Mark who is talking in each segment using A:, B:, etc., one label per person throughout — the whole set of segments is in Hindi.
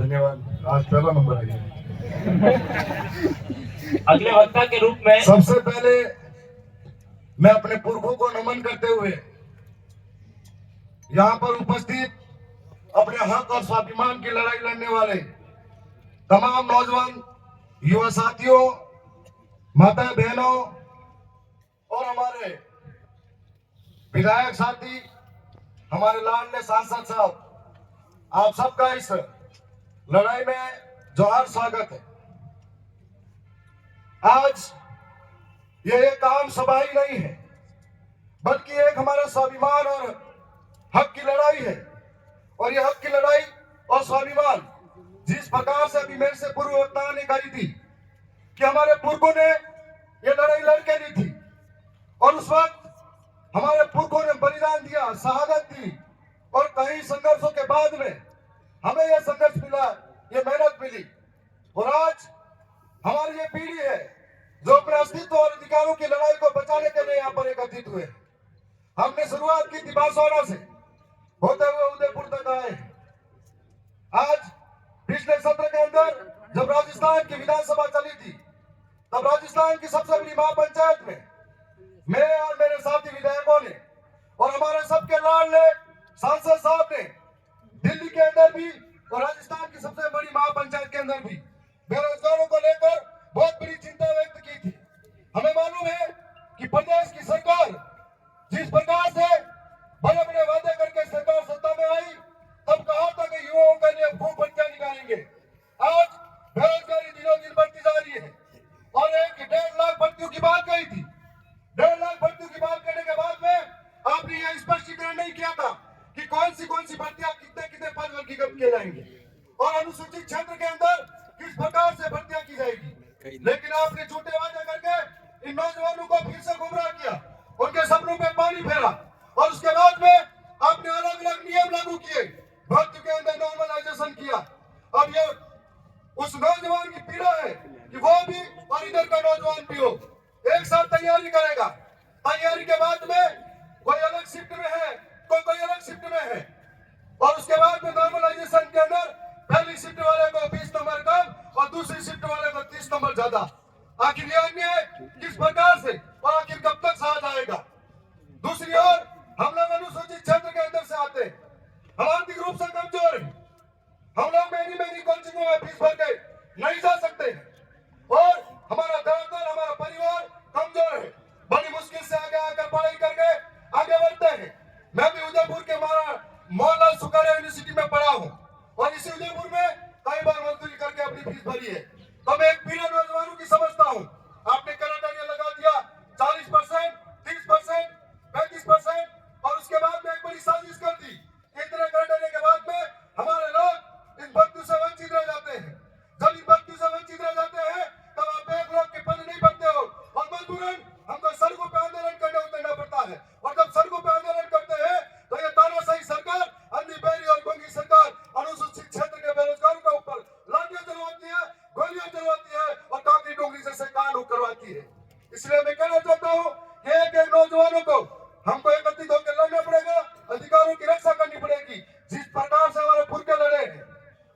A: धन्यवाद, आज पहला नंबर आया।
B: अगले वक्ता के रूप में
A: सबसे पहले मैं अपने पुरखों को नमन करते हुए यहाँ पर उपस्थित अपने हक और स्वाभिमान की लड़ाई लड़ने वाले तमाम नौजवान युवा साथियों, माता बहनों और हमारे विधायक साथी, हमारे लाडले सांसद साहब, आप सबका इस लड़ाई में जोहार स्वागत है। आज ये एक आम सभा ही नहीं है, बल्कि एक हमारा स्वाभिमान और हक की लड़ाई है। और ये हक की लड़ाई और स्वाभिमान जिस प्रकार से अभी मेरे से पूर्व वक्ता ने कही थी कि हमारे पुरखों ने ये लड़ाई लड़के ली थी और उस वक्त हमारे पुरखों ने बलिदान दिया, शहादत दी और कई संघर्षों के बाद में हमें यह संघर्ष मिला, ये मेहनत मिली। और आज हमारी ये पीढ़ी है जो अपने अस्तित्व और अधिकारों की लड़ाई को बचाने के लिए यहाँ पर एकत्रित हुए। हमने शुरुआत की थी बांसवाड़ा से होते हुए उदयपुर तक आए। आज पिछले सत्र के अंदर जब राजस्थान की विधानसभा चली थी, तब राजस्थान की सबसे बड़ी महापंचायत में मैं और मेरे साथी विधायकों ने और हमारे सबके लाडले सांसद साहब ने दिल्ली के अंदर भी और राजस्थान की सबसे बड़ी महापंचायत के अंदर भी बेरोजगारों को लेकर बहुत बड़ी चिंता व्यक्त की थी। हमें मालूम है कि प्रदेश की सरकार जिस प्रकार से बड़े बड़े वादे करके सरकार सत्ता में आई, तब कहा था कि युवाओं के लिए खूब भर्तियां निकालेंगे। आज बेरोजगारी दिनों दिन बढ़ती जा रही है और 1.5 लाख भर्तियों की बात कही थी। 1.5 लाख भर्तियों की बात करने के बाद में आपने यह स्पष्टीकरण नहीं किया था कि कौन सी भर्तियां कितने पद वर्गीकृत किए जाएंगे और अनुसूचित क्षेत्र के अंदर किस प्रकार से भर्तियां की जाएगी। लेकिन आपने झूठे वादे करके इन नौजवानों को फिर से गुमराह किया, उनके सपनों पे पानी फेरा और उसके बाद में आपने अलग अलग नियम लागू किए, भर्ती के अंदर नॉर्मलाइजेशन किया। अब ये उस नौजवान की पीड़ा है कि वो भी और इधर का नौजवान भी हो, एक साथ तैयारी करेगा। तैयारी के बाद में कोई अलग शिफ्ट में है, कोई अलग शिफ्ट में है और उसके बाद में नॉर्मलाइजेशन के अंदर पहली शिफ्ट वाले को 20 नंबर कम और दूसरी शिफ्ट वाले को 30 नंबर ज्यादा। आखिर ये अन्याय किस प्रकार से और आखिर कब तक सहा जाएगा। दूसरी ओर हम लोग अनुसूचित क्षेत्र के अंदर से आते हैं, हम आर्थिक रूप से कमजोर हैं, हम लोग महंगी कोचिंगों में फीस भर के नहीं जा सकते और हमारा दर हमारा परिवार कमजोर है, बड़ी मुश्किल से आगे आकर पढ़ाई करके आगे बढ़ते हैं। मैं भी उदयपुर के मोहनलाल सुखाड़िया यूनिवर्सिटी में पढ़ा हूँ और इसी उदयपुर में कई बार मजदूरी करके अपनी फीस भरी है। तो मैं एक पीढ़ी नौजवानों की समझता हूँ। आपने क्राइटेरिया लगा दिया 40%, 30%, 35% और उसके बाद में एक बड़ी साजिश कर दी। इतने क्राइटेरिया के बाद में हमारे लोग इन भर्तियों से वंचित रह जाते हैं। जब इन भर्तियों से वंचित रह जाते हैं तब आप एक लोग के पद नहीं बनते हो और मजबूरन हमको सड़कों पे आंदोलन करने उतरना पड़ता है। और जब सड़कों पे आंदोलन करते हैं तो ये तानाशाही सरकार, अंधी बैरी और गोंगी सरकार अनुसूचित क्षेत्र के बेरोजगारों के ऊपर लाठियां चलवाती है, गोलियां चलवाती है और कांकरी डोंगरी जैसे कांड करवाती है। इसलिए मैं कहना चाहता हूँ कि एक नौजवानों को हमको एकत्रित होकर लड़ना पड़ेगा, अधिकारों की रक्षा करनी पड़ेगी जिस प्रकार से हमारे पुरखे लड़े हैं।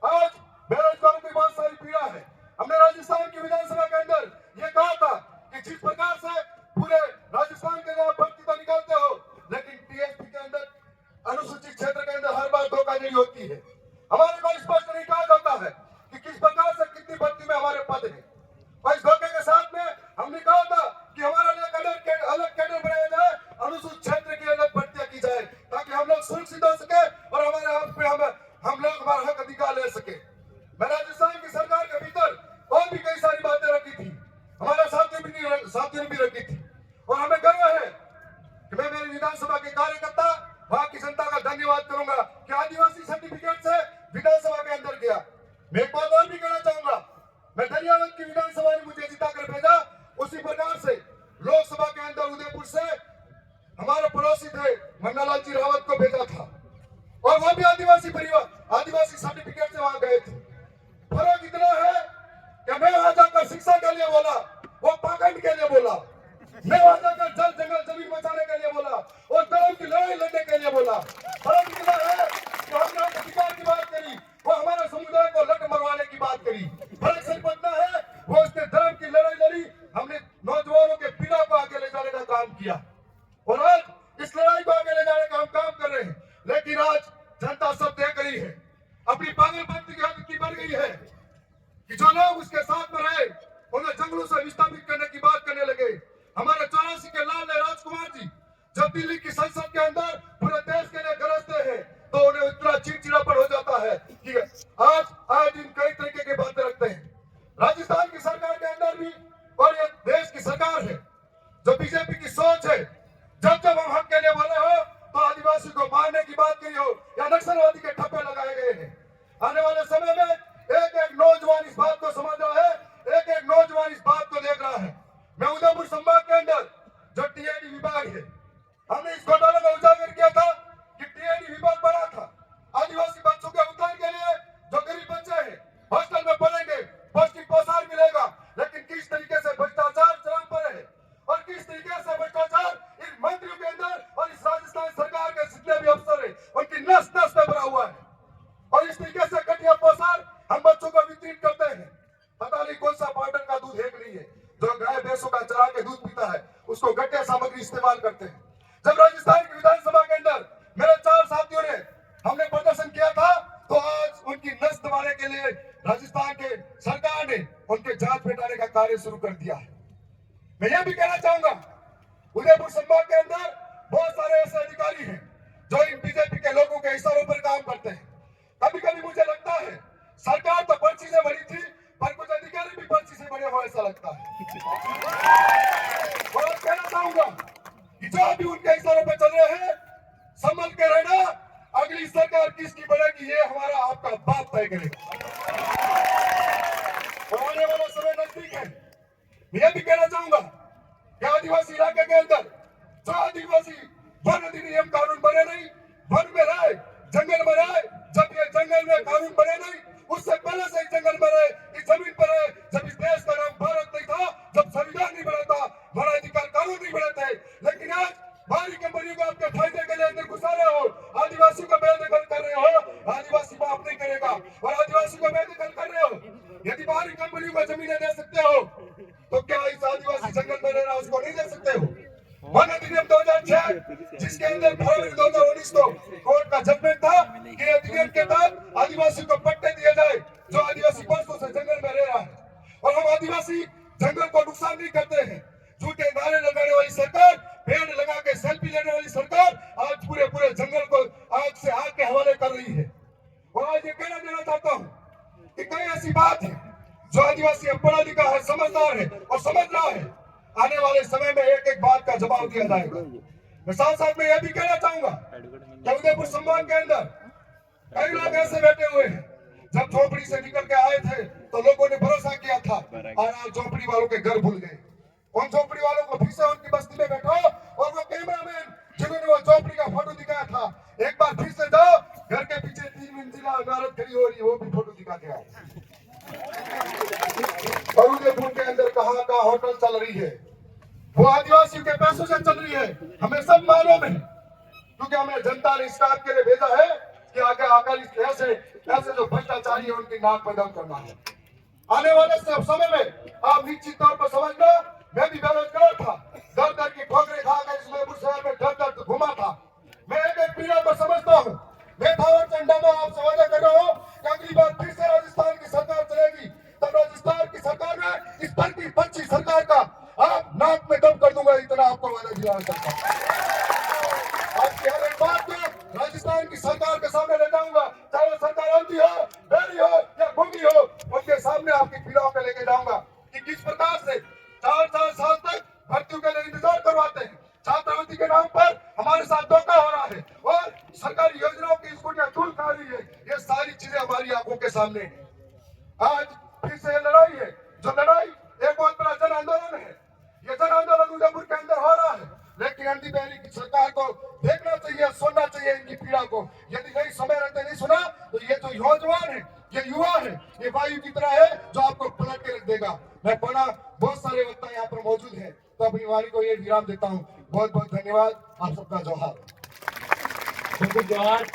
A: आज बेरोजगारों की बहुत सारी पीड़ा है। हमने राजस्थान की विधानसभा के अंदर ये कहा था कि जिस प्रकार से पूरे राजस्थान के लिए भर्ती तो निकालते हो, लेकिन टीएसपी के अंदर अनुसूचित क्षेत्र के अंदर हर बार धोखाधड़ी होती है। हमारे को स्पष्ट नहीं कहा जाता है कि किस प्रकार से कितनी भर्ती में हमारे पद है। और इस धोखे के साथ में हमने कहा था कि हमारे लिए अलग कैडर बनाया जाए, अनुसूचित क्षेत्र की अलग भर्तियां की जाए ताकि हम लोग सुरक्षित हो सके और हमारे हक पे हम लोग हमारा हक अधिकार ले सके। मैं राजस्थान की सरकार के भीतर और भी कई सारी बातें रखी थी, हमारे साथियों ने भी रखी थी और हमें गर्व है कि मैं मेरी विधानसभा के कार्यकर्ता वहां की जनता का धन्यवाद करूंगा कि आदिवासी सर्टिफिकेट से विधानसभा के अंदर गया। मैं एक बात और भी कहना चाहूंगा, मैं धन्यवाद की विधानसभा ने मुझे जिताकर भेजा, उसी प्रकार से लोकसभा के अंदर उदयपुर से हमारे पड़ोसी थे मन्नालाल जी रावत को भेजा था और वो भी आदिवासी सर्टिफिकेट से वहां गए थे। फर्क इतना है कि मैं वहां जाकर शिक्षा के लिए बोला, वो पाखंड के लिए बोला। मैं वहां जाकर जल जंगल जमीन बचाने के लिए बोला और धर्म की लड़ाई लड़ने के लिए बोला। फर्क इतना है कि हमने अधिकार की बात करी, वो हमारे समुदाय को लट करी। फर्क सिर्फ इतना है, वो उसने धर्म की लड़ाई लड़ी, हमने नौजवानों के पीड़ा को आगे ले जाने का काम किया और आज इस लड़ाई को आगे ले जाने का हम काम कर रहे हैं। लेकिन आज जनता सब देख रही है, अपनी पागलपंती की हद की बढ़ गई है कि जो लोग उसके साथ में रहे उन्हें जंगलों से विस्थापित करने की बात करने लगे। हमारे 84 के लाल राजकुमार जी जब दिल्ली की संसद के अंदर पूरे देश के लिए गरजते हैं तो उन्हें इतना चिड़चिड़ापन हो जाता है कि आज इन कई तरीके की बातें रखते हैं। राजस्थान की सरकार के अंदर भी और ये देश की सरकार है जो बीजेपी की सोच है, जब हम हक के लिए बोले हो तो आदिवासी को मारने की बात करी हो या नक्सलवादी के ठप्पे लगाए गए हैं। आने वाले समय में एक एक नौजवान इस बात को समझ रहा है, एक एक नौजवान इस बात को देख रहा है। मैं उदयपुर संभाग के अंदर जो टीआईडी विभाग है, हमने इस घोटाले को उजागर किया था कि टीआईडी विभाग बना था आदिवासी बच्चों के उद्धार के लिए। जो गरीब बच्चे हैं हॉस्टल में पढ़ेंगे, पौष्टिक पोषण मिलेगा, लेकिन किस तरीके से भ्रष्टाचार चरम पर है और किस तरीके से भ्रष्टाचार इन मंत्रियों के अंदर और इस राजस्थान सरकार के जितने भी अफसर है उनकी नस नस में भरा हुआ है। और इस तरीके से घटिया पोषण हम बच्चों को वितरित करते हैं। पता नहीं कौन सा पाउडर का दूध है कि नहीं है, जो गाय भैंसों का चरा के दूध पीता है उसको घटिया सामग्री इस्तेमाल करते हैं। जब राजस्थान की विधानसभा के अंदर मेरे 4 साथियों ने हमने प्रदर्शन किया था तो आज उनकी नस दबाने के लिए राजस्थान के सरकार ने उनके जांच बैठाने का कार्य शुरू कर दिया है। मैं यह भी कहना चाहूंगा, उदयपुर संभाग के अंदर बहुत सारे ऐसे अधिकारी हैं जो इन बीजेपी के लोगों के इशारों पर काम करते हैं। कभी कभी मुझे लगता है सरकार तो पर्ची से बनी थी पर कुछ अधिकारी भी पर्ची से बने हुए ऐसा लगता है। और कहना चाहूंगा कि जो भी उनके इशारों पर चल रहे हैं संभल के रहना, अगली सरकार किसकी बनेगी ये हमारा आपका बाप तय करेगा। आने वाला समय नजदीक है। मैं यह भी कहना चाहूंगा कि आदिवासी इलाके के अंदर जो आदिवासी वन अधिनियम कानून बने नहीं, वन में रहे, जंगल में रहे, जब ये जंगल में कानून बने नहीं उससे पहले से जंगल में रहे, इस जमीन पर रहे, जब इस देश का नाम भारत नहीं था, जब संविधान नहीं बना था, मानवाधिकार कानून नहीं बने थे, लेकिन आज बाहरी कंपनियों को आपके फायदे के लिए अंदर घुसा रहे हो, आदिवासी को बेदखल कर रहे हो, आदिवासी माफ नहीं करेगा और आदिवासी को बेदखल कर रहे हो। यदि बाहरी कंपनियों को जमीनें दे सकते हो तो क्या इस आदिवासी जंगल में रह रहा उसको नहीं दे सकते हो? वन अधिनियम 2006 जिसके अंदर फरवरी 2019 को कोर्ट का जजमेंट था कि अधिनियम के तहत आदिवासी को पट्टे दिए जाए जो आदिवासी वर्षों से जंगल में रह रहा है और हम आदिवासी जंगल को नुकसान नहीं करते हैं। झूठे नारे लगाने वाली सरकार, पेड़ लगा के सेल्फी लेने वाली सरकार आज पूरे जंगल को आग से आग के हवाले कर रही है। और आज ये कहना देना चाहता हूँ कि कई ऐसी बात है जो आदिवासी अब पढ़ा लिखा है, समझदार है और समझ रहा है, आने वाले समय में एक एक बात का जवाब दिया जाएगा। मैं साथ साथ में यह भी कहना चाहूंगा कि उदयपुर संभाग के अंदर कई लोग ऐसे बैठे हुए हैं जब झोपड़ी से निकल के आए थे तो लोगों ने भरोसा किया था और आज झोपड़ी वालों के घर भूल गए। उन झोपड़ी वालों को फिर से उनकी बस्ती में बैठो और वो कैमरामैन जिन्होंने वो झोपड़ी का फोटो दिखाया था एक बार फिर से जाओ, घर के पीछे 3 मंजिला इमारत खड़ी हो रही है वो भी फोटो दिखा के आओ। और उदयपुर के अंदर कहाँ का होटल चल रही है वो आदिवासियों के पैसों से चल रही है, हमें सब मालूम है क्योंकि हमें जनता ने इस काम के लिए भेजा है कि आगे आकर ऐसे जो भ्रष्टाचारी है उनकी नाक पर दम करना है। आने वाले समय में आप निश्चित तौर पर समझना, मैं भी बेरोजगार था, दर की ठोकरें खाकर इस उदयपुर शहर में डर घुमा था। मैं एक पीढ़ा को समझता हूँ। मैं थावर चंडा में आपसे वादा कर रहा हूँ कि अगली बार फिर से राजस्थान की सरकार चलेगी तब राजस्थान की सरकार में इस पर की पंची सरकार का आप नाक में दम कर दूंगा, इतना आपको वादा दिला सकता हूं। आपकी हर एक बात को राजस्थान की सरकार के सामने ले जाऊंगा, चाहे वो सरकार आंधी हो, बेरी हो या गुंगी हो, उनके सामने आपकी पीड़ाओं को लेके जाऊंगा कि किस प्रकार से 4 साल तक भर्तियों के लिए इंतजार करवाते हैं, छात्रवृत्ति के नाम पर हमारे साथ धोखा हो रहा है और सरकारी योजनाओं की स्कूटियां चूल खा रही है। ये सारी चीजें हमारी आंखों के सामने है। आज फिर से लड़ाई है, जो लड़ाई एक बहुत बड़ा जन आंदोलन है। ये जन आंदोलन उदयपुर के अंदर हो रहा है, लेकिन आंधी बहरी की सरकार को देखना चाहिए, सुनना चाहिए इनकी पीड़ा को। यदि नहीं समय रहते नहीं सुना तो ये जो नौजवान है, ये युवा है, ये वायु की तरह है जो आपको पलट के रख देगा। मैं बड़ा बहुत सारे वक्ता यहाँ पर मौजूद है तो अपनी वाणी को ये विराम देता हूँ। बहुत बहुत धन्यवाद, आप सबका जोहार।
B: जोहार।